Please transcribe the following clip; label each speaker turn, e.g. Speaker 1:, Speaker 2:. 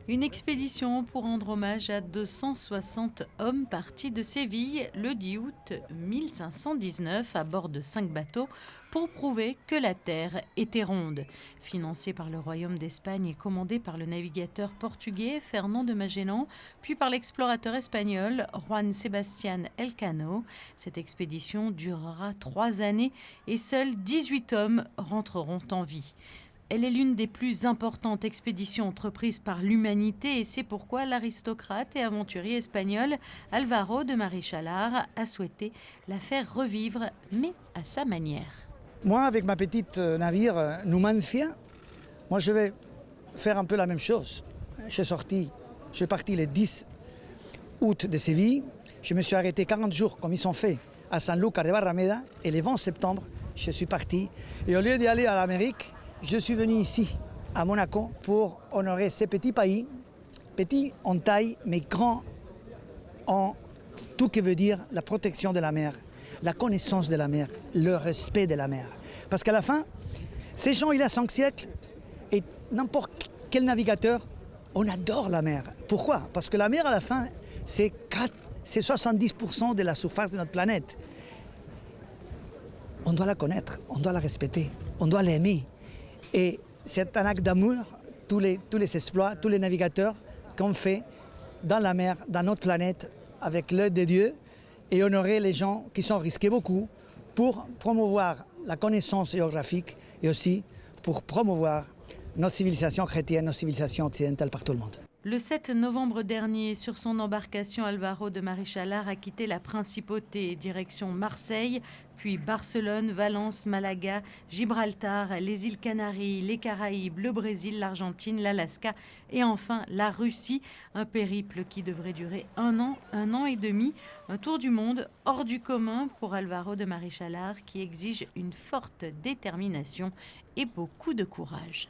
Speaker 1: Une expédition pour rendre hommage à 260 hommes partis de Séville le 10 août 1519 à bord de 5 bateaux pour prouver que la Terre était ronde. Financée par le Royaume d'Espagne et commandée par le navigateur portugais Fernand de Magellan, puis par l'explorateur espagnol Juan Sebastián Elcano, cette expédition durera 3 années et seuls 18 hommes rentreront en vie. Elle est l'une des plus importantes expéditions entreprises par l'humanité et c'est pourquoi l'aristocrate et aventurier espagnol Alvaro de Marichalar a souhaité la faire revivre, mais à sa manière.
Speaker 2: Moi, avec ma petite navire Numancia, moi je vais faire un peu la même chose. Je suis parti le 10 août de Séville. Je me suis arrêté 40 jours, comme ils sont faits, à Sanlúcar de Barrameda. Et le 20 septembre, je suis parti. Et au lieu d'aller à l'Amérique, je suis venu ici, à Monaco, pour honorer ces petits pays, petits en taille, mais grands en tout ce qui veut dire la protection de la mer, la connaissance de la mer, le respect de la mer. Parce qu'à la fin, ces gens, il y a 5 siècles, et n'importe quel navigateur, on adore la mer. Pourquoi? Parce que la mer, à la fin, c'est 70% de la surface de notre planète. On doit la connaître, on doit la respecter, on doit l'aimer. Et c'est un acte d'amour, tous les exploits, tous les navigateurs qu'on fait dans la mer, dans notre planète, avec l'œil de Dieu, et honorer les gens qui sont risqués beaucoup pour promouvoir la connaissance géographique et aussi pour promouvoir notre civilisation chrétienne, notre civilisation occidentale par tout le monde.
Speaker 1: Le 7 novembre dernier, sur son embarcation, Alvaro de Marichalar a quitté la Principauté, direction Marseille, puis Barcelone, Valence, Malaga, Gibraltar, les îles Canaries, les Caraïbes, le Brésil, l'Argentine, l'Alaska et enfin la Russie. Un périple qui devrait durer un an et demi. Un tour du monde hors du commun pour Alvaro de Marichalar qui exige une forte détermination et beaucoup de courage.